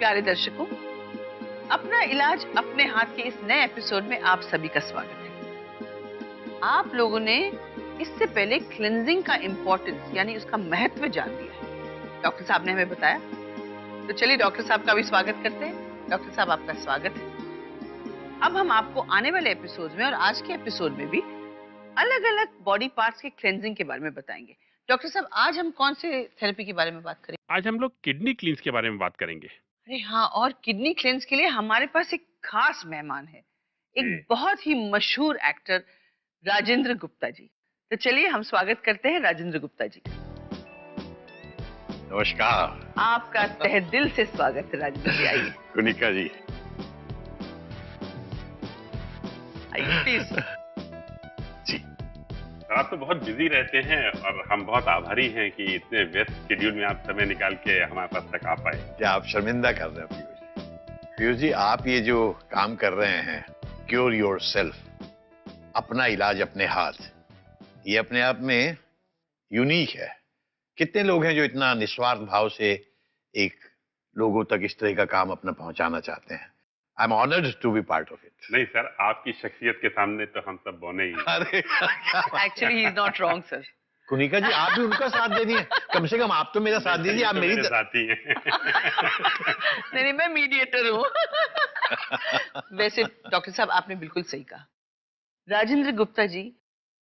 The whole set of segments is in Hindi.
प्यारे दर्शकों, अपना इलाज अपने हाथ के इस नए एपिसोड में आप सभी का स्वागत है। आप लोगों ने इससे पहले क्लेंजिंग का इंपॉर्टेंस यानी उसका महत्व जान लिया है। डॉक्टर साहब ने हमें बताया, तो चलिए डॉक्टर साहब का भी स्वागत करते हैं। डॉक्टर साहब, आपका स्वागत है। अब हम आपको आने वाले एपिसोड में और आज के एपिसोड में भी अलग अलग बॉडी पार्ट्स के क्लेंजिंग के बारे में बताएंगे। डॉक्टर साहब, आज हम कौन से थेरेपी के बारे में बात करेंगे? आज हम लोग किडनी क्लींस के बारे में बात करेंगे। अरे हाँ, और किडनी क्लेंस के लिए हमारे पास एक खास मेहमान है, एक जी। बहुत ही मशहूर एक्टर राजेंद्र गुप्ता जी। तो चलिए हम स्वागत करते हैं राजेंद्र गुप्ता जी का। नमस्कार। आपका तहे दिल से स्वागत है राजेंद्र जी, आइए कुनिका जी। आइए प्लीज। जी। आप तो बहुत बिजी रहते हैं और हम बहुत आभारी हैं कि इतने व्यस्त शेड्यूल में आप समय निकाल के हमारे पास तक आ पाए। क्या आप शर्मिंदा कर रहे हैं पीयूष जी? पीयूष जी, आप ये जो काम कर रहे हैं, क्योर योर सेल्फ, अपना इलाज अपने हाथ, ये अपने आप में यूनिक है। कितने लोग हैं जो इतना निस्वार्थ भाव से एक लोगों तक इस तरह का काम अपना पहुंचाना चाहते हैं? I am honoured to be part of it. नहीं सर, आपकी शख्सियत के सामने तो हम सब बौने ही हैं। अरे actually he is not wrong sir. Kunika ji, आप भी उनका साथ दे दिए। कम से कम आप तो मेरा साथ दीजिए। आप मेरी साथी हैं। नहीं, मैं मीडिएटर हूँ। वैसे डॉक्टर साहब, आपने बिल्कुल सही कहा। राजेंद्र गुप्ता जी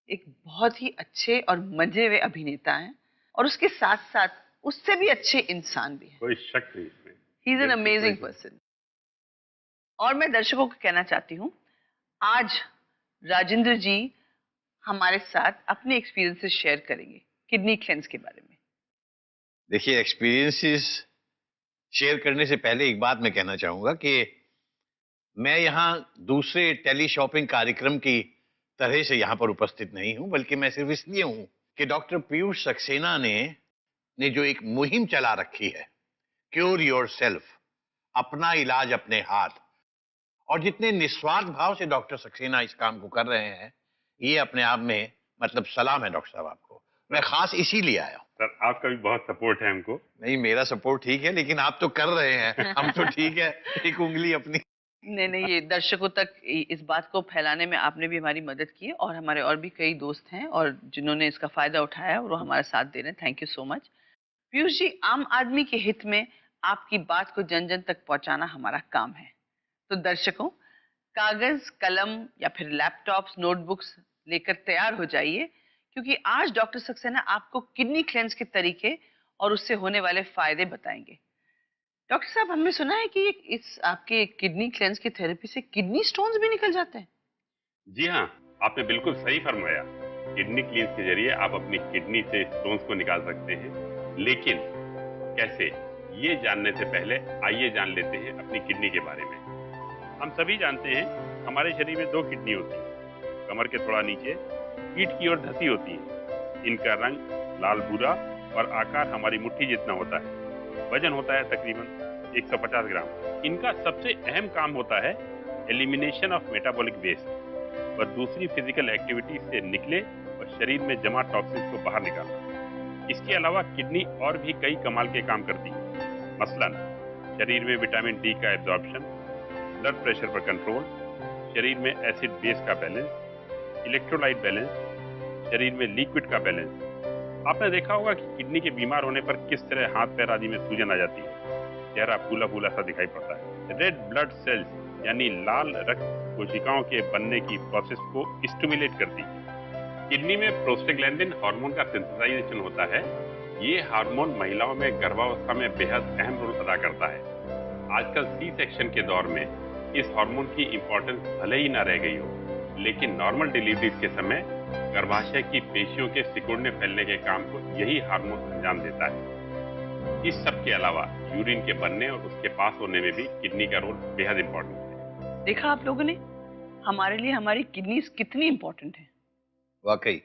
एक बहुत ही अच्छे और मजे हुए अभिनेता हैं और उसके साथ साथ उससे भी अच्छे इंसान भी हैं। कोई शक नहीं इसमें। He is an amazing person. और मैं दर्शकों को कहना चाहती हूँ, आज राजेंद्र जी हमारे साथ अपने एक्सपीरियंसेस शेयर करेंगे किडनी क्लेंस के बारे में। देखिए, एक्सपीरियंसेस शेयर करने से पहले एक बात मैं कहना चाहूंगा कि मैं यहाँ दूसरे टेली शॉपिंग कार्यक्रम की तरह से यहाँ पर उपस्थित नहीं हूँ, बल्कि मैं सिर्फ इसलिए हूँ कि डॉक्टर पीयूष सक्सेना ने जो एक मुहिम चला रखी है, क्योर योर सेल्फ, अपना इलाज अपने हाथ, और जितने निस्वार्थ भाव से डॉक्टर सक्सेना इस काम को कर रहे हैं, ये अपने आप में मतलब सलाम है डॉक्टर साहब आपको। मैं खास इसीलिए आया हूँ। सर, आपका भी बहुत सपोर्ट है हमको। नहीं, मेरा सपोर्ट ठीक है, लेकिन आप तो कर रहे हैं, हम तो ठीक है, एक उंगली अपनी। नहीं नहीं, ये दर्शकों तक इस बात को फैलाने में आपने भी हमारी मदद की है और हमारे और भी कई दोस्त हैं और जिन्होंने इसका फायदा उठाया और वो हमारा साथ दे रहे हैं। Thank you so much. Piyush ji, आम आदमी के हित में आपकी बात को जन जन तक पहुंचाना हमारा काम है। तो दर्शकों, कागज कलम या फिर लैपटॉप्स नोटबुक्स लेकर तैयार हो जाइए, क्योंकि आज डॉक्टर सक्सेना आपको किडनी क्लेंस के तरीके और उससे होने वाले फायदे बताएंगे। डॉक्टर साहब, हमने सुना है कि इस आपके किडनी क्लेंस की थेरेपी से किडनी स्टोन्स भी निकल जाते हैं। जी हाँ, आपने बिल्कुल सही फरमाया। किडनी क्लींस के जरिए आप अपनी किडनी से स्टोन्स को निकाल सकते हैं। लेकिन कैसे, ये जानने से पहले आइए जान लेते हैं अपनी किडनी के बारे में। हम सभी जानते हैं हमारे शरीर में 2 किडनी होती है। कमर के थोड़ा नीचे पीठ की ओर धंसी होती है। इनका रंग लाल भूरा और आकार हमारी मुट्ठी जितना होता है। वजन होता है तकरीबन 150 ग्राम। इनका सबसे अहम काम होता है एलिमिनेशन ऑफ मेटाबॉलिक वेस्ट और दूसरी फिजिकल एक्टिविटी से निकले और शरीर में जमा टॉक्सिन्स को बाहर निकालना। इसके अलावा किडनी और भी कई कमाल के काम करती है। मसलन शरीर में विटामिन डी का एब्जॉर्प्शन, ब्लड प्रेशर पर कंट्रोल, शरीर में एसिड बेस का बैलेंस, इलेक्ट्रोलाइट बैलेंस, शरीर में लिक्विड का बैलेंस। आपने देखा होगा कि किडनी के बीमार होने पर किस तरह हाथ पैर आदि में सूजन आ जाती है, चेहरा फूला फूला सा दिखाई पड़ता है। रेड ब्लड सेल्स यानी लाल रक्त कोशिकाओं के बनने की प्रोसेस को स्टिमुलेट करती है। किडनी में प्रोस्टाग्लैंडिन हार्मोन का सिंथेसाइजेशन होता है। ये हार्मोन महिलाओं में गर्भावस्था में बेहद अहम रोल अदा करता है। आजकल सी सेक्शन के दौर में इस हार्मोन की इंपॉर्टेंस भले ही ना रह गई हो, लेकिन नॉर्मल डिलीवरी के समय गर्भाशय की पेशियों के सिकुड़ने फैलने के काम को यही हार्मोन अंजाम देता है। इस सब के अलावा यूरिन के बनने और उसके पास होने में भी किडनी का रोल बेहद इंपॉर्टेंट है। देखा आप लोगों ने, हमारे लिए हमारी किडनीज कितनी इंपॉर्टेंट है। वाकई,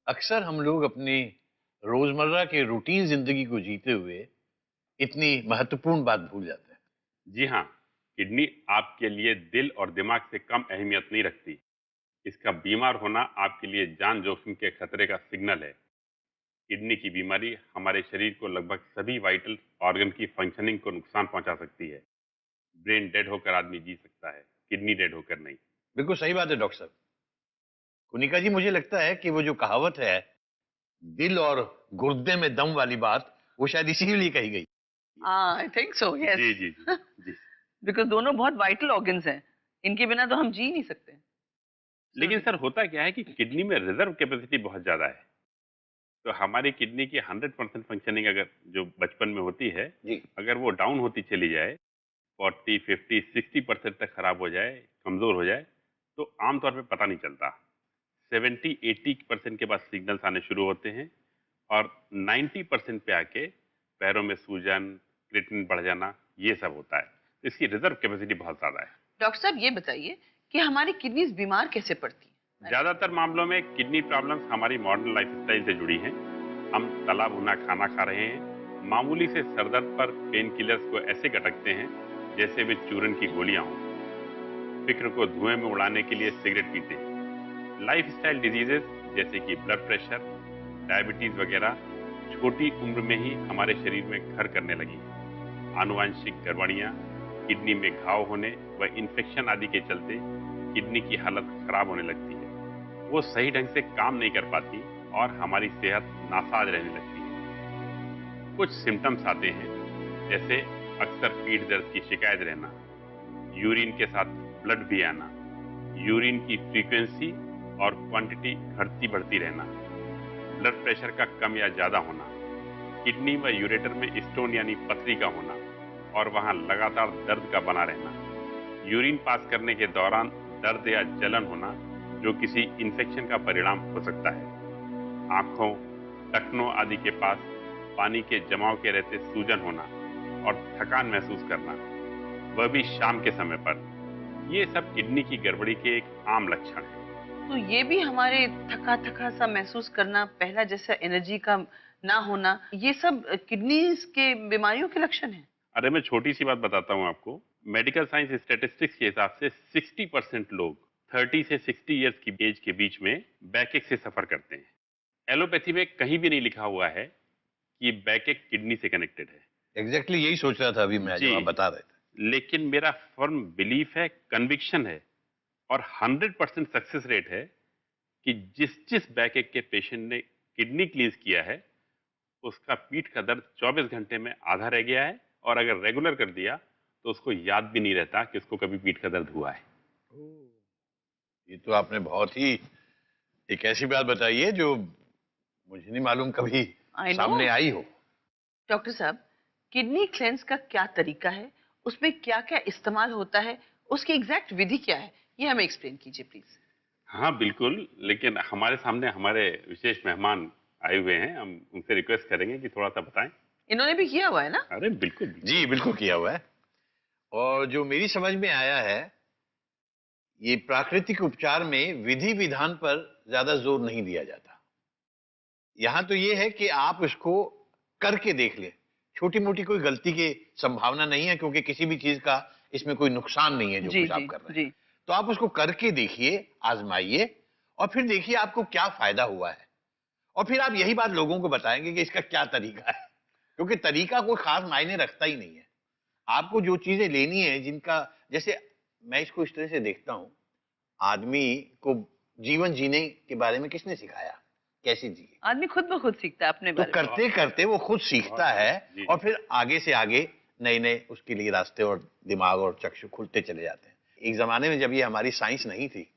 अक्सर हम लोग अपनी रोजमर्रा के रूटीन जिंदगी को जीते हुए इतनी महत्वपूर्ण बात भूल जाते हैं। जी हाँ, किडनी आपके लिए दिल और दिमाग से कम अहमियत नहीं रखती। इसका बीमार होना आपके लिए जान जोखिम के खतरे का सिग्नल है। किडनी की बीमारी हमारे शरीर को लगभग सभी वाइटल ऑर्गन की फंक्शनिंग को नुकसान पहुंचा सकती है। ब्रेन डेड होकर आदमी जी सकता है, किडनी डेड होकर नहीं। बिल्कुल सही बात है डॉक्टर साहब। कुनिका जी, मुझे लगता है कि वो जो कहावत है, दिल और गुर्दे में दम वाली बात, वो शायद इसीलिए कही गई। I think so, yes. जी जी जी जी। बिकॉज दोनों बहुत वाइटल ऑर्गन्स हैं, इनके बिना तो हम जी नहीं सकते। लेकिन सर होता क्या है कि किडनी में रिजर्व कैपेसिटी बहुत ज्यादा है। तो हमारी किडनी की 100% फंक्शनिंग अगर जो बचपन में होती है, जी। अगर वो डाउन होती चली जाए, 40 50 60% तक खराब हो जाए, कमजोर हो जाए, तो आमतौर पे पता नहीं चलता। 70 80% के बाद सिग्नल्स आने शुरू होते हैं और 90% पे आके पैरों में सूजन, क्रिएटिनिन बढ़ जाना, ये सब होता है। इसकी रिजर्व कैपेसिटी बहुत ज्यादा है। डॉक्टर साहब ये बताइए कि हमारी किडनीज बीमार कैसे पड़ती हैं? ज्यादातर मामलों में किडनी प्रॉब्लम्स हमारी मॉडर्न लाइफस्टाइल से जुड़ी हैं। हम तला भुना खाना खा रहे हैं, मामूली से सरदर्द पर पेन किलर्स को ऐसे गटकते हैं जैसे वे चूरन की गोलियां हों। फिक्र को धुएं में उड़ाने के लिए सिगरेट पीते हैं। लाइफस्टाइल डिजीजेस जैसे कि ब्लड प्रेशर, डायबिटीज वगैरह छोटी उम्र में ही हमारे शरीर में घर करने लगी हैं। आनुवांशिक गड़बड़ियां, किडनी में घाव होने व इन्फेक्शन आदि के चलते किडनी की हालत खराब होने लगती है। वो सही ढंग से काम नहीं कर पाती और हमारी सेहत नासाज रहने लगती है। कुछ सिम्टम्स आते हैं जैसे अक्सर पीठ दर्द की शिकायत रहना, यूरिन के साथ ब्लड भी आना, यूरिन की फ्रीक्वेंसी और क्वांटिटी घटती बढ़ती रहना, ब्लड प्रेशर का कम या ज्यादा होना, किडनी व यूरेटर में स्टोन यानी पथरी का होना और वहां लगातार दर्द का बना रहना, यूरिन पास करने के दौरान दर्द या जलन होना जो किसी इन्फेक्शन का परिणाम हो सकता है, आंखों, टखनों आदि के पास पानी के जमाव के रहते सूजन होना और थकान महसूस करना, वह भी शाम के समय पर, ये सब किडनी की गड़बड़ी के एक आम लक्षण है। तो ये भी हमारे थका थका सा महसूस करना, पहला जैसा एनर्जी का ना होना, ये सब किडनीज के बीमारियों के लक्षण हैं। अरे मैं छोटी सी बात बताता हूँ आपको। मेडिकल साइंस स्टैटिस्टिक्स के हिसाब से 60% लोग 30 से 60 इयर्स की एज के बीच में बैकएक से सफर करते हैं। एलोपैथी में कहीं भी नहीं लिखा हुआ है कि बैकएक किडनी से कनेक्टेड है। एग्जैक्टली यही सोच रहा था अभी मैं, जी, जो आप बता रहे थे। लेकिन मेरा फर्म बिलीफ है, कन्विक्शन है और 100% सक्सेस रेट है कि जिस जिस बैकएक के पेशेंट ने किडनी क्लींस किया है, उसका पीठ का दर्द 24 घंटे में आधा रह गया है और अगर रेगुलर कर दिया तो उसको याद भी नहीं रहता कि उसको कभी पीठ का दर्द हुआ है। ये तो आपने बहुत ही एक ऐसी बात बताई है जो मुझे नहीं मालूम कभी आई नो। सामने आई हो। डॉक्टर साहब, किडनी क्लेंस का क्या तरीका है, उसमें क्या क्या इस्तेमाल होता है, उसकी एग्जैक्ट विधि क्या है, ये हमें एक्सप्लेन कीजिए प्लीज। हाँ बिल्कुल, लेकिन हमारे सामने हमारे विशेष मेहमान आए हुए हैं, हम उनसे रिक्वेस्ट करेंगे कि थोड़ा सा बताएं। इन्होंने भी किया हुआ है ना? अरे बिल्कुल बिल्कुल। जी बिल्कुल किया हुआ है। और जो मेरी समझ में आया है, ये प्राकृतिक उपचार में विधि विधान पर ज्यादा जोर नहीं दिया जाता। यहां तो ये है कि आप इसको करके देख ले। छोटी मोटी कोई गलती की संभावना नहीं है, क्योंकि किसी भी चीज का इसमें कोई नुकसान नहीं है जो जी कुछ आप जी कर रहे हैं। जी। तो आप उसको करके देखिए, आजमाइए और फिर देखिए आपको क्या फायदा हुआ है। और फिर आप यही बात लोगों को बताएंगे कि इसका क्या तरीका है, क्योंकि तरीका कोई खास मायने रखता ही नहीं है। आपको जो चीजें लेनी है, जिनका, जैसे मैं इसको इस तरह से देखता हूं, आदमी को जीवन जीने के बारे में किसने सिखाया, कैसे जिए? आदमी खुद ब खुद सीखता है अपने तो बारे में। करते करते वो खुद सीखता है जी। और फिर आगे से आगे नए नए उसके लिए रास्ते और दिमाग और चक्षु खुलते चले जाते हैं। एक जमाने में जब ये हमारी साइंस नहीं थी,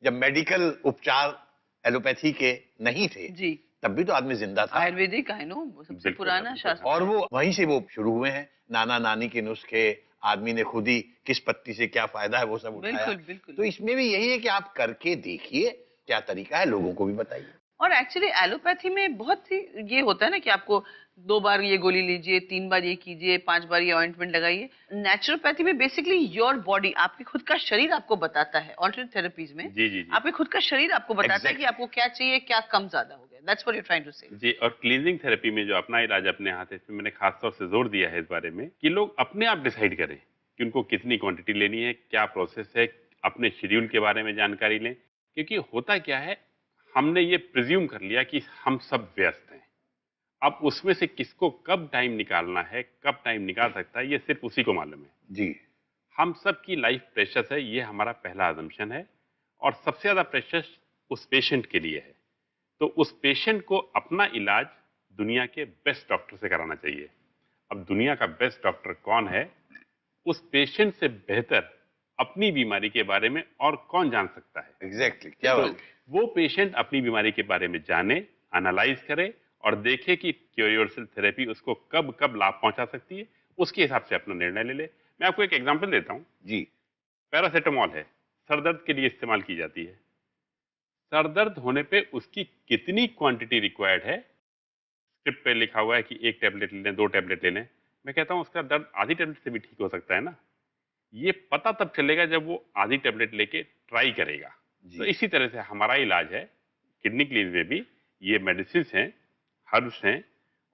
जब मेडिकल उपचार एलोपैथी के नहीं थे, जी। तब भी तो आदमी जिंदा था। आयुर्वेदिक, आई नो, सबसे बिल्कुल, पुराना बिल्कुल। शास्त्र। और वो वहीं से वो शुरू हुए हैं। नाना नानी के नुस्खे, आदमी ने खुद ही किस पत्ती से क्या फायदा है वो सब उठाया। बिल्कुल बिल्कुल। तो इसमें भी यही है कि आप करके देखिए क्या तरीका है, लोगों को भी बताइए। और एक्चुअली एलोपैथी में बहुत सी ये होता है ना कि आपको 2 बार ये गोली लीजिए, 3 बार ये कीजिए, 5 बार ये ऑइंटमेंट लगाइए। नेचुरोपैथी में बेसिकली योर बॉडी, आपकी खुद का शरीर आपको बताता है। ऑल्टरनेट थेरेपीज में जी जी जी। आपके खुद का शरीर आपको बताता है कि Exactly. आपको क्या चाहिए, क्या कम ज्यादा हो गया। That's what you trying to say. जी, और क्लींजिंग थेरेपी में जो अपना इलाज अपने हाथ है, इसमें मैंने खास तौर से जोर दिया है इस बारे में कि लोग अपने आप डिसाइड करें कि उनको कितनी क्वांटिटी लेनी है, क्या प्रोसेस है, अपने शेड्यूल के बारे में जानकारी लें। क्योंकि होता क्या है, हमने ये प्रिज्यूम कर लिया कि हम सब व्यस्त हैं, अब उसमें से किसको कब टाइम निकालना है, कब टाइम निकाल सकता है, ये सिर्फ उसी को मालूम है। जी। हम सब की लाइफ प्रेशियस है, ये हमारा पहला अजम्पशन है, और सबसे ज्यादा प्रेशियस उस पेशेंट के लिए है। तो उस पेशेंट को अपना इलाज दुनिया के बेस्ट डॉक्टर से कराना चाहिए। अब दुनिया का बेस्ट डॉक्टर कौन है, उस पेशेंट से बेहतर अपनी बीमारी के बारे में और कौन जान सकता है। एग्जैक्टली, क्या तो बात है। वो पेशेंट अपनी बीमारी के बारे में जाने, एनालाइज करे और देखे कि क्योर योरसेल्फ थेरेपी उसको कब कब लाभ पहुंचा सकती है, उसके हिसाब से अपना निर्णय ले ले। मैं आपको एक एग्जांपल देता हूं। जी। पैरासीटामॉल है, सरदर्द के लिए इस्तेमाल की जाती है। सरदर्द होने पे उसकी कितनी क्वांटिटी रिक्वायर्ड है, स्क्रिप्ट पे लिखा हुआ है कि 1 टैबलेट लें, 2 टैबलेट ले लें। मैं कहता हूं उसका दर्द आधी टैबलेट से भी ठीक हो सकता है ना। ये पता तब चलेगा जब वो आधी टैबलेट लेके ट्राई करेगा। तो इसी तरह से हमारा इलाज है किडनी क्लीन में भी। ये मेडिसिन हैं, हर्ब्स हैं,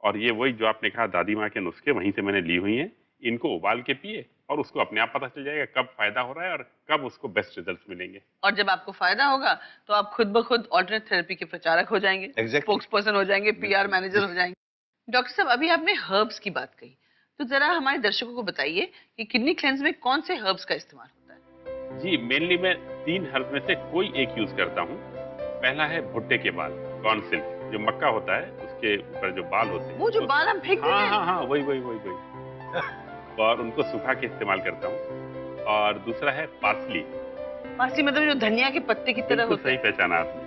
और ये वही जो आपने कहा दादी माँ के नुस्खे वहीं से मैंने ली हुई हैं। इनको उबाल के पिए और उसको अपने आप पता चल जाएगा कब फायदा हो रहा है और कब उसको बेस्ट रिजल्ट्स मिलेंगे। और जब आपको फायदा होगा तो आप खुद ब खुद ऑल्टरनेट थेरेपी के प्रचारक हो जाएंगे, Exactly. स्पोक्स पर्सन हो जाएंगे, पीआर मैनेजर हो जाएंगे। डॉक्टर साहब, अभी आपने हर्ब्स की बात कही, तो जरा हमारे दर्शकों को बताइए कि किडनी क्लेंस में कौन से हर्ब्स का इस्तेमाल होता है। जी, मेनली मैं 3 हर्ब में से कोई एक यूज करता हूँ। पहला है भुट्टे के बाल, कॉर्न सिल्क, जो मक्का होता है उसके ऊपर जो बाल होते हैं, वो जो बाल हम फेंक देते हाँ हैं। हाँ हाँ, वही और उनको सुखा के इस्तेमाल करता हूँ। और दूसरा है पार्सली। पार्सली मतलब जो धनिया के पत्ते की तरह बिल्कुल होते सही हैं। पहचाना आपने।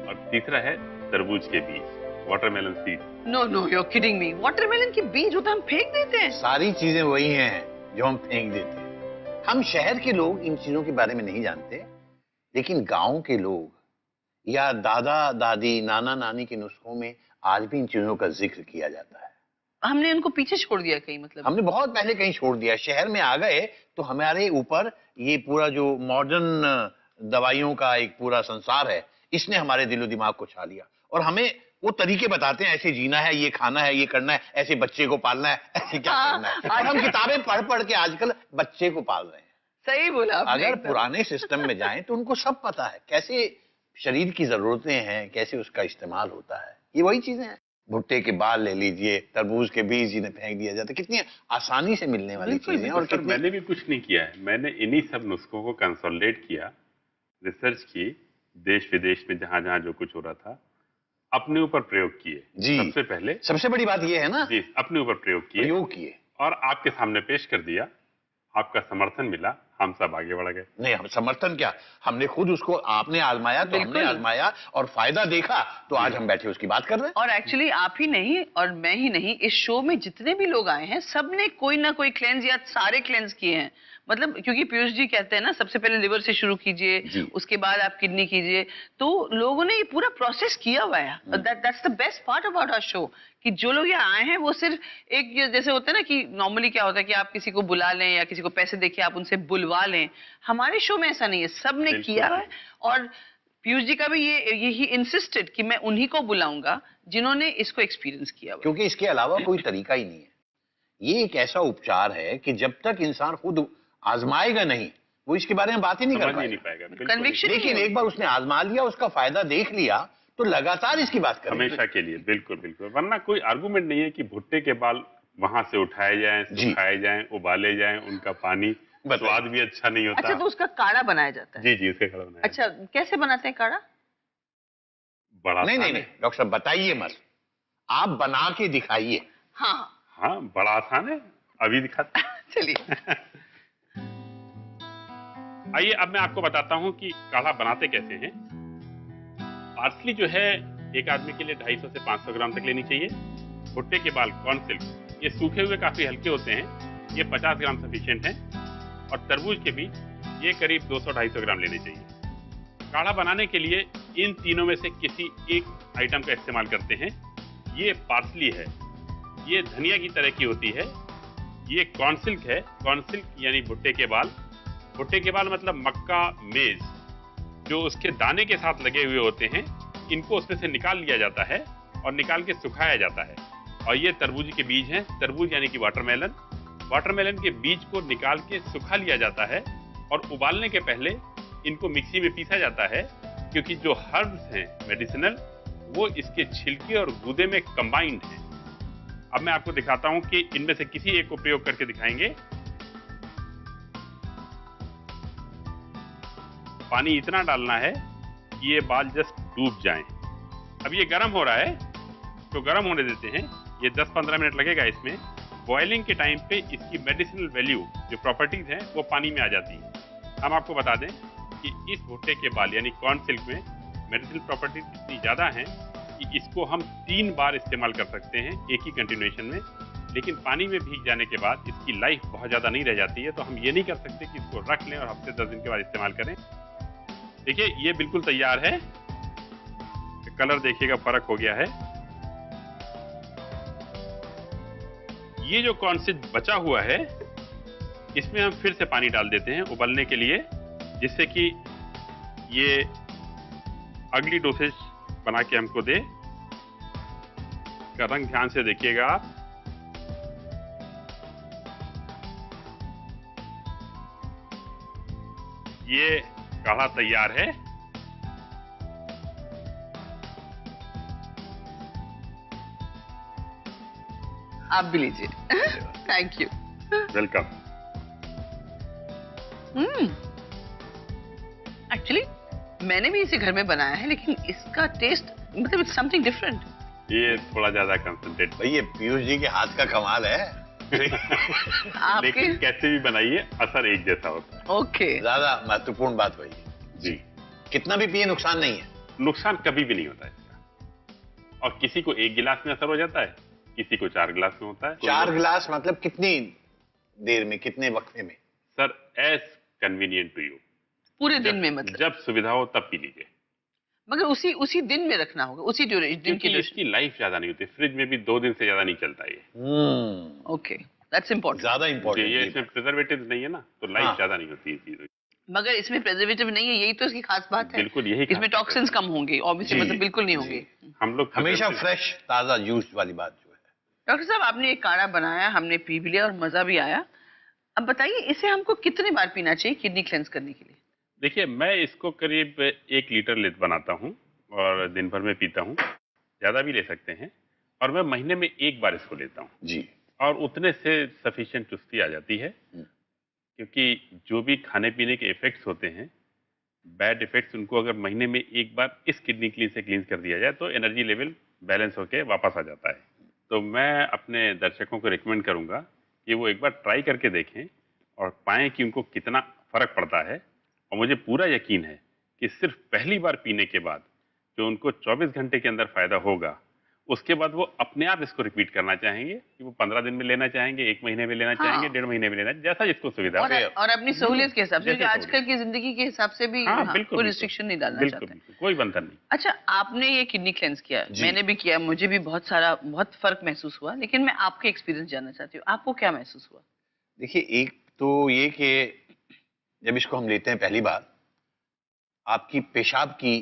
और तीसरा है तरबूज के बीज, watermelon seed. No no, you are kidding me. Watermelon के बीज होता हम फेंक देते हैं। सारी चीजें वही हैं जो हम फेंक देते हैं। हम शहर के लोग इन चीजों के बारे में नहीं जानते, लेकिन गांव के लोग या दादा दादी नाना नानी के नुस्खों में आज भी इन चीजों का जिक्र किया जाता है। हमने उनको पीछे छोड़ दिया कहीं, मतलब हमने बहुत पहले कहीं छोड़ दिया। शहर में आ गए तो हमारे ऊपर ये पूरा जो मॉडर्न दवाइयों का एक पूरा संसार है, इसने हमारे दिलो दिमाग को छा लिया और हमें वो तरीके बताते हैं, ऐसे जीना है, ये खाना है, ये करना है, ऐसे बच्चे को पालना है, ऐसे क्या करना है। और हम किताबें पढ़ पढ़ के आजकल बच्चे को पाल रहे हैं। सही बोला आपने अगर एकदम। पुराने सिस्टम में जाएं तो उनको सब पता है कैसे शरीर की जरूरतें हैं, कैसे उसका इस्तेमाल होता है। ये वही चीजें हैं। भुट्टे के बाल ले लीजिए, तरबूज के बीज जिन्हें फेंक दिया जाता है, कितनी आसानी से मिलने वाली बिल्कुल, चीजें हैं। और और सर कितनी मैंने भी कुछ नहीं किया है, मैंने इन्हीं सब नुस्खों को कंसोलिडेट किया, रिसर्च की, देश विदेश में जहां जहां जो कुछ हो रहा था अपने ऊपर प्रयोग किए। जी। सबसे पहले सबसे बड़ी बात ये है ना, जी अपने ऊपर प्रयोग किए प्रयोग किए। और आपके सामने पेश कर दिया। आपका समर्थन मिला, हम सब आगे बढ़ गए। नहीं, हम समर्थन क्या, हमने खुद उसको, आपने आजमाया तो हमने बिल्कुल। आजमाया और फायदा देखा तो आज हम बैठे उसकी बात कर रहे हैं। और एक्चुअली आप ही नहीं और मैं ही नहीं, इस शो में जितने भी लोग आए हैं सबने कोई ना कोई क्लेंस या सारे क्लेंस किए हैं। मतलब क्योंकि पीयूष जी कहते हैं ना, सबसे पहले लिवर से शुरू कीजिए, उसके बाद आप किडनी कीजिए। तो लोगों ने ये पूरा प्रोसेस किया हुआ है। That's the best part about our show, कि जो लोग यहाँ आए हैं वो सिर्फ एक, जैसे होता है ना कि नॉर्मली क्या होता है कि आप किसी को बुला लें या किसी को पैसे देके आप उनसे बुलवा लें। हमारे शो में ऐसा नहीं है, सबने किया है। और पीयूष जी का भी यही इंसिस्टेड कि मैं उन्हीं को बुलाऊंगा जिन्होंने इसको एक्सपीरियंस किया हुआ है। क्योंकि इसके अलावा कोई तरीका ही नहीं है। ये एक ऐसा उपचार है कि जब तक इंसान खुद आजमाएगा नहीं, वो इसके बारे में बात ही नहीं कर समझ ही नहीं पाएगा। पाएगा। Conviction बिल्कुल लेकिन एक बार उसने आजमा लिया, उसका फायदा देख लिया, तो लगातार इसकी बात करें। हमेशा के लिए, बिल्कुल बिल्कुल। वरना कोई आर्गुमेंट नहीं है कि भुट्टे के बाल वहां से उठाए जाएं, सुखाए जाएं, उबाले जाएं, उनका पानी स्वाद भी अच्छा नहीं होता। अच्छा, तो उसका काढ़ा बनाया जाता है। जी जी, उसके खड़ा बनाया। अच्छा, कैसे बनाते हैं काढ़ा? बड़ा नहीं नहीं आसान नहीं है। डॉक्टर साहब बताइए मत, आप बना के दिखाइए। हाँ हाँ, बड़ा आसान है, अभी दिखाते हैं। चलिए। आइए अब मैं आपको बताता हूँ कि काढ़ा बनाते कैसे हैं। पार्सली जो है एक आदमी के लिए 250 से 500 ग्राम तक लेनी चाहिए। भुट्टे के बाल, कॉर्न सिल्क, ये सूखे हुए काफी हल्के होते हैं, ये 50 ग्राम सफिशिएंट है। और तरबूज के बीज, ये करीब 200-250 ग्राम लेने चाहिए। काढ़ा बनाने के लिए इन तीनों में से किसी एक आइटम का इस्तेमाल करते हैं। ये पार्सली है, ये धनिया की तरह की होती है। ये कॉर्न सिल्क है, कॉर्न सिल्क यानी भुट्टे के बाल। भुट्टे के बाल मतलब मक्का, मेज, जो उसके दाने के साथ लगे हुए होते हैं, इनको उसमें से निकाल लिया जाता है और निकाल के सुखाया जाता है। और ये तरबूज के बीज हैं, तरबूज यानी कि वाटरमेलन। वाटरमेलन के बीज को निकाल के सुखा लिया जाता है और उबालने के पहले इनको मिक्सी में पीसा जाता है, क्योंकि जो हर्ब्स हैं मेडिसिनल, वो इसके छिलके और गूदे में कंबाइंड है। अब मैं आपको दिखाता हूं कि इनमें से किसी एक को प्रयोग करके दिखाएंगे। पानी इतना डालना है कि ये बाल जस्ट डूब जाएं। अब ये गर्म हो रहा है तो गर्म होने देते हैं। ये 10-15 मिनट लगेगा इसमें। बॉइलिंग के टाइम पे इसकी मेडिसिनल वैल्यू जो प्रॉपर्टीज हैं वो पानी में आ जाती है। हम आपको बता दें कि इस भुट्टे के बाल यानी कॉर्न सिल्क में मेडिसिनल प्रॉपर्टीज इतनी ज़्यादा हैं कि इसको हम 3 बार इस्तेमाल कर सकते हैं एक ही कंटिन्यूएशन में। लेकिन पानी में भीग जाने के बाद इसकी लाइफ बहुत ज़्यादा नहीं रह जाती है, तो हम ये नहीं कर सकते कि इसको रख लें और हफ्ते 10 दिन के बाद इस्तेमाल करें। देखिए ये बिल्कुल तैयार है। कलर देखिएगा फर्क हो गया है। ये जो कॉर्न सिल्क बचा हुआ है इसमें हम फिर से पानी डाल देते हैं उबलने के लिए, जिससे कि ये अगली डोसेज बना के हमको दे। का रंग ध्यान से देखिएगा आप। ये काढ़ा तैयार है। आप भी लीजिए। Thank you. वेलकम। एक्चुअली मैंने भी इसे घर में बनाया है, लेकिन इसका टेस्ट मतलब इट्स समथिंग डिफरेंट। ये थोड़ा ज्यादा कंसंट्रेट भाई ये पीयूष जी के हाथ का कमाल है। आपके लेकिन कैसे भी बनाइए असर एक जैसा होता है। ओके। ज्यादा महत्वपूर्ण बात वही है। जी, कितना भी पिए नुकसान नहीं है। नुकसान कभी भी नहीं होता इसका। और किसी को 1 गिलास में असर हो जाता है, किसी को 4 गिलास में होता है। 4 गिलास मतलब कितनी देर में, कितने वक्फे में? Sir as convenient to you. पूरे दिन में मतलब? जब सुविधा हो तब पी लीजिए। मगर उसी दिन में रखना होगा, उसी दिन की क्योंकि ड्यूरेशन। इसकी लाइफ ज्यादा नहीं होती। फ्रिज में भी 2 दिन से ज्यादा नहीं चलता ये। Okay, that's important. ज्यादा ये इंपॉर्टेंट। इसमें प्रिजर्वेटिव नहीं है ना, तो लाइफ हाँ। ज्यादा नहीं होती है चीजों की। मगर इसमें प्रिजर्वेटिव नहीं है, यही तो इसकी खास बात है। बिल्कुल यही इसमें खास बात टॉक्सिन्स कम होंगे ऑब्वियसली, जी, मतलब बिल्कुल नहीं जी। होंगे। हम लोग हमेशा फ्रेश ताजा जूस वाली बात जो है। डॉक्टर साहब आपने एक काढ़ा बनाया, हमने पी भी लिया और मजा भी आया। अब बताइए इसे हमको कितने बार पीना चाहिए किडनी क्लेंस करने के लिए? देखिए मैं इसको करीब 1 लीटर लेट बनाता हूँ और दिन भर में पीता हूँ। ज़्यादा भी ले सकते हैं। और मैं महीने में 1 बार इसको लेता हूँ जी। और उतने से सफिशिएंट चुस्ती आ जाती है। क्योंकि जो भी खाने पीने के इफेक्ट्स होते हैं, बैड इफेक्ट्स, उनको अगर महीने में 1 बार इस किडनी क्लीन से क्लींस कर दिया जाए तो एनर्जी लेवल बैलेंस होके वापस आ जाता है। तो मैं अपने दर्शकों को रिकमेंड करूंगा कि वो एक बार ट्राई करके देखें और पाएं कि उनको कितना फर्क पड़ता है। और मुझे पूरा यकीन है कि सिर्फ पहली बार पीने के बाद जो उनको 24 घंटे के अंदर फायदा होगा, उसके बाद वो अपने आप इसको रिपीट करना चाहेंगे कि वो 15 दिन में लेना चाहेंगे, 1 महीने में लेना हाँ। चाहेंगे, 1.5 महीने में लेना, जैसा जिसको सुविधा और, हो। और अपनी सहूलियत के हिसाब से, जैसे क्योंकि आजकल की जिंदगी के हिसाब से भी हाँ, हाँ, बिल्कुल, कोई बिल्कुल। रिस्ट्रिक्शन नहीं डालना बिल्कुल चाहते हैं। बिल्कुल, कोई बंधन नहीं। अच्छा, आपने ये किडनी क्लेंस किया, जी। मैंने भी किया, मुझे भी बहुत फर्क महसूस हुआ, लेकिन मैं आपके एक्सपीरियंस जानना चाहती हूँ, आपको क्या महसूस हुआ? देखिए एक तो ये कि जब इसको हम लेते हैं पहली बार, आपकी पेशाब की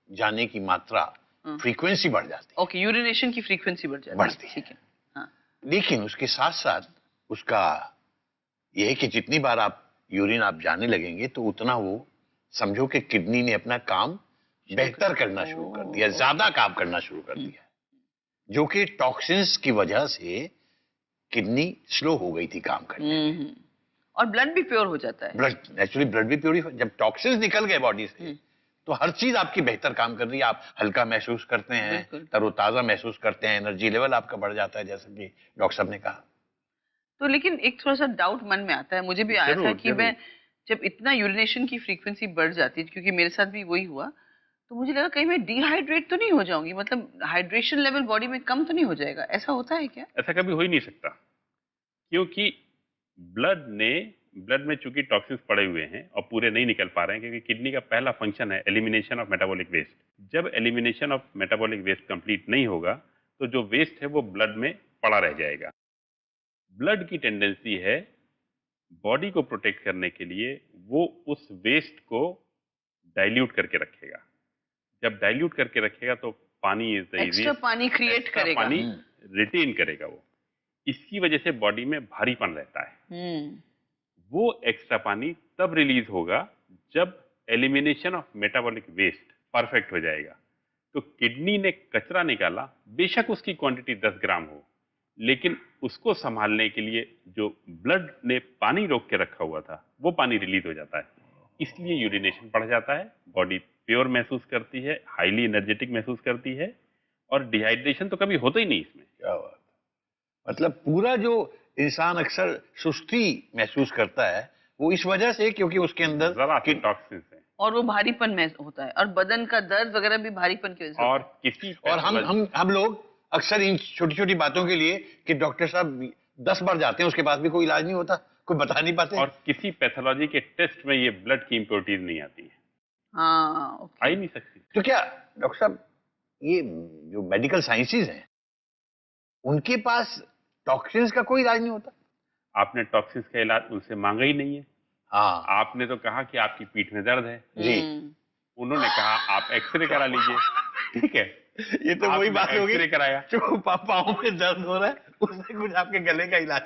जाने की मात्रा, फ्रीक्वेंसी बढ़ जाती है। ओके, यूरिनेशन की फ्रीक्वेंसी बढ़ जाती है। बढ़ती है। ठीक है। हाँ। लेकिन उसके साथ साथ उसका ये है कि जितनी बार आप यूरिन आप जाने लगेंगे तो उतना वो समझो कि किडनी ने अपना काम बेहतर करना शुरू कर दिया, ज्यादा काम करना शुरू कर दिया, जो कि टॉक्सिन्स की वजह से किडनी स्लो हो गई थी काम करने। और ब्लड भी प्योर हो जाता है। ब्लड नेचुरली ब्लड भी प्योरीफाई, जब टॉक्सिन्स निकल गए बॉडी से तो हर चीज आपकी बेहतर काम कर रही है। आप हल्का महसूस करते हैं, बिल्कुल। तरोताजा महसूस करते हैं, एनर्जी लेवल आपका बढ़ जाता है, जैसे कि डॉक्टर साहब ने कहा। तो लेकिन एक थोड़ा सा डाउट मन में आता है, मुझे भी आया था जरूर, कि जरूर। मैं जब इतना यूरिनेशन की फ्रीक्वेंसी बढ़ जाती है, क्योंकि मेरे साथ भी वही हुआ, तो मुझे लगा कहीं मैं डिहाइड्रेट तो नहीं हो जाऊंगी, मतलब हाइड्रेशन लेवल बॉडी में कम तो नहीं हो जाएगा, ऐसा होता है क्या? ऐसा कभी हो ही नहीं सकता, क्योंकि ब्लड में चूंकि टॉक्सिन्स पड़े हुए हैं और पूरे नहीं निकल पा रहे हैं, क्योंकि किडनी का पहला फंक्शन है एलिमिनेशन ऑफ मेटाबॉलिक वेस्ट। जब elimination of metabolic waste complete नहीं होगा तो जो वेस्ट है वो ब्लड में पड़ा रह जाएगा। ब्लड की टेंडेंसी है बॉडी को प्रोटेक्ट करने के लिए वो उस वेस्ट को डाइल्यूट करके रखेगा। जब डाइल्यूट करके रखेगा तो पानी इज द एक्स्ट्रा पानी क्रिएट करेगा। पानी रिटेन करेगा वो। इसकी वजह से बॉडी में भारीपन रहता है। वो एक्स्ट्रा पानी तब रिलीज होगा जब elimination of metabolic waste perfect हो जाएगा। तो किडनी ने कचरा निकाला, बेशक उसकी क्वांटिटी 10 ग्राम हो, लेकिन उसको संभालने के लिए जो ब्लड ने पानी रोक के रखा हुआ था, वो पानी रिलीज हो जाता है। इसलिए यूरिनेशन बढ़ जाता है, बॉडी प्योर महसूस करती है, हाईली एनर्जेटिक महसूस करती है, और डिहाइड्रेशन तो कभी होता ही नहीं इसमें। क्या बात, मतलब पूरा जो इंसान अक्सर सुस्ती महसूस करता है वो इस वजह से, क्योंकि उसके अंदर जरा टॉक्सिन्स हैं। और वो भारीपन में होता है, और बदन का दर्द वगैरह भी भारीपन की वजह से और होता है। किसी और हम लोग अक्सर इन छोटी छोटी बातों के लिए कि डॉक्टर साहब 10 बार जाते हैं, उसके बाद भी कोई इलाज नहीं होता, कोई बता नहीं पाते। और किसी पैथोलॉजी के टेस्ट में ये ब्लड की इम्प्योरिटीज नहीं आती है, हाँ, आ ही नहीं सकती। तो क्या डॉक्टर साहब, ये जो मेडिकल साइंसेज हैं उनके पास टॉक्सिन्स का कोई इलाज नहीं होता? आपने टॉक्सिन्स का इलाज उनसे मांगा ही नहीं है। हाँ आपने तो कहा कि आपकी पीठ में दर्द है, जी, उन्होंने कहा आप एक्सरे करा लीजिए, ठीक है, ये तो वही बात होगी, एक्सरे कराया। जो पाँव में दर्द हो रहा है उससे कुछ आपके गले का इलाज।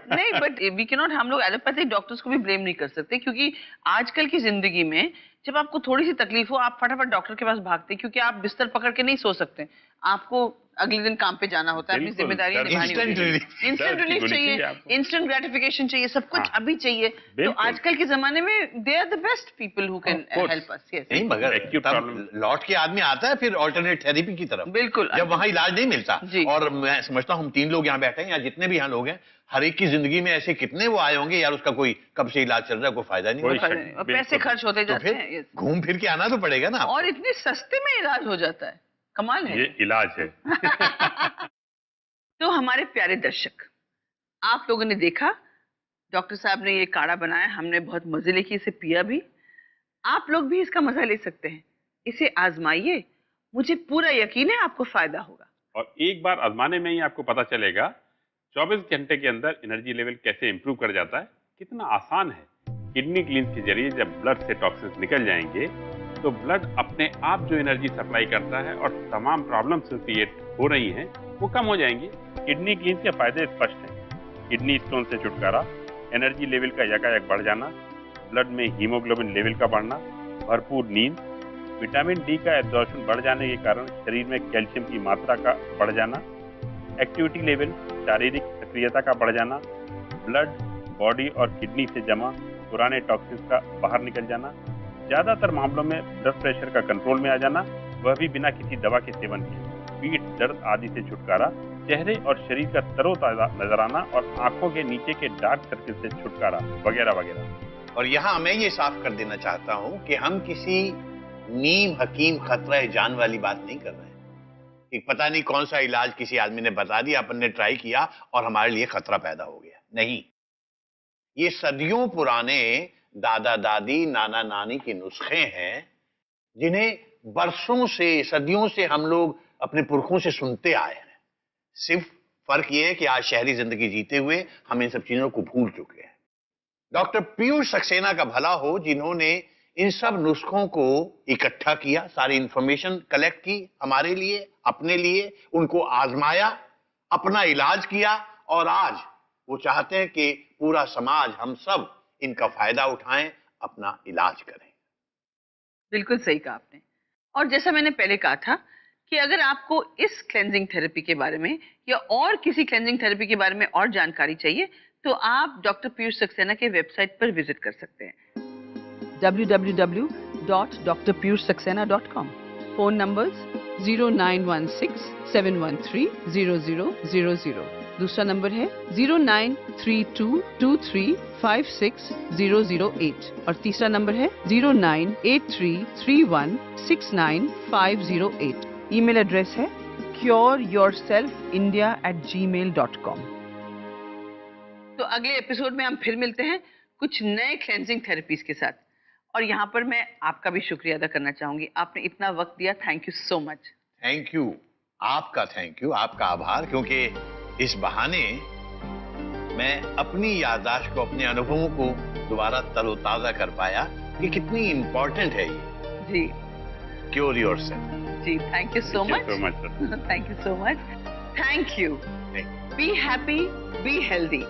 नहीं, बट वी कैन नॉट, हम लोग एलोपैथिक डॉक्टर्स को भी ब्लेम नहीं कर सकते, क्योंकि आजकल की जिंदगी में जब आपको थोड़ी सी तकलीफ हो आप फटाफट डॉक्टर के पास भागते हैं, क्योंकि आप बिस्तर पकड़ के नहीं सो सकते, आपको अगले दिन काम पे जाना होता है, अपनी बिल्कुल, जिम्मेदारियां दर्द निभानी होती instant है, relief। इंस्टेंट दर्द की रिलीफ गोली चाहिए चाहिए, आपको। इंस्टेंट ग्रेटिफिकेशन चाहिए, सब कुछ हाँ, अभी चाहिए। तो बिल्कुल। आजकल के जमाने में they are the best people who can Of course। Help us. Yes, नहीं, मगर Acute तब problem। लौट के आदमी आता है फिर ऑल्टरनेट थेरेपी की तरफ, बिल्कुल, जब वहां इलाज नहीं मिलता। जी। और मैं समझता हूँ हम 3 लोग यहाँ बैठे हैं या जितने भी यहाँ लोग हैं, हर एक की जिंदगी में ऐसे कितने वो आए होंगे यार, उसका कोई कब से इलाज चल रहा है, कोई फायदा नहीं कोई होता। फायदा नहीं, और बिल्कुल। पैसे खर्च होते तो जाते फिर हैं। yes। घूम फिर के आना तो पड़ेगा ना आपको। और इतने सस्ते में इलाज हो जाता है, कमाल है। ये इलाज है। तो हमारे प्यारे दर्शक, आप लोगों ने देखा डॉक्टर साहब ने ये काढ़ा बनाया, हमने बहुत मजे लेके इसे पिया भी। आप लोग भी इसका मजा ले सकते हैं, इसे आजमाइए, मुझे पूरा यकीन है आपको फायदा होगा। और एक बार आजमाने में ही आपको पता चलेगा 24 घंटे के अंदर एनर्जी लेवल कैसे इंप्रूव कर जाता है, कितना आसान है। किडनी क्लींस के जरिए जब ब्लड से टॉक्सिन्स निकल जाएंगे तो ब्लड अपने आप जो एनर्जी सप्लाई करता है और तमाम प्रॉब्लम्स क्रिएट हो रही हैं वो कम हो जाएंगी। किडनी क्लींस के फायदे स्पष्ट हैं। किडनी स्टोन से छुटकारा, एनर्जी लेवल का यकायक बढ़ जाना, ब्लड में हीमोग्लोबिन लेवल का बढ़ना, भरपूर नींद, विटामिन डी का एब्जॉर्प्शन बढ़ जाने के कारण शरीर में कैल्शियम की मात्रा का बढ़ जाना, एक्टिविटी लेवल, शारीरिक सक्रियता का बढ़ जाना, ब्लड बॉडी और किडनी से जमा पुराने टॉक्सिन्स का बाहर निकल जाना, ज्यादातर मामलों में ब्लड प्रेशर का कंट्रोल में आ जाना, वह भी बिना किसी दवा के सेवन किए, पीठ दर्द आदि से छुटकारा, चेहरे और शरीर का तरोताजा नजर आना और आंखों के नीचे के डार्क सर्किल से छुटकारा, वगैरह वगैरह। और यहाँ मैं ये साफ कर देना चाहता हूँ कि हम किसी नीम हकीम खतरा जान वाली बात नहीं कर रहे हैं कि पता नहीं कौन सा इलाज किसी आदमी ने बता दिया, अपन ने ट्राई किया और हमारे लिए खतरा पैदा हो गया। नहीं, ये सदियों पुराने दादा दादी नाना नानी के नुस्खे हैं जिन्हें बरसों से, सदियों से हम लोग अपने पुरखों से सुनते आए हैं। सिर्फ फर्क ये है कि आज शहरी जिंदगी जीते हुए हम इन सब चीजों को भूल चुके हैं। डॉक्टर पीयूष सक्सेना का भला हो जिन्होंने इन सब नुस्खों को इकट्ठा किया, सारी इंफॉर्मेशन कलेक्ट की हमारे लिए, अपने लिए, उनको आजमाया, अपना इलाज किया और आज वो चाहते हैं कि पूरा समाज, हम सब इनका फायदा उठाएं, अपना इलाज करें। बिल्कुल सही कहा आपने। और जैसा मैंने पहले कहा था कि अगर आपको इस क्लेंजिंग थेरेपी के बारे में या और किसी क्लेंजिंग थेरेपी के बारे में और जानकारी चाहिए तो आप डॉक्टर पीयूष सक्सेना के वेबसाइट पर विजिट कर सकते हैं, www.drpiyushsaxena.com। Phone numbers 0916-713-0000। दूसरा नंबर है 093223560008 और तीसरा नंबर है 098331690508। ईमेल एड्रेस है cureyourselfindia@gmail.com। तो अगले एपिसोड में हम फिर मिलते हैं कुछ नए क्लेंजिंग थेरेपीज के साथ। और यहाँ पर मैं आपका भी शुक्रिया अदा करना चाहूंगी, आपने इतना वक्त दिया, thank you so much. Thank you, आपका थैंक यू, आपका आभार, क्योंकि इस बहाने मैं अपनी याददाश्त को, अपने अनुभवों को दोबारा तरोताजा कर पाया कि कितनी इंपॉर्टेंट है ये। जी, क्योर योरसेल्फ। जी, thank you so much. Sir. Thank you so much. Thank you. Be happy, be healthy.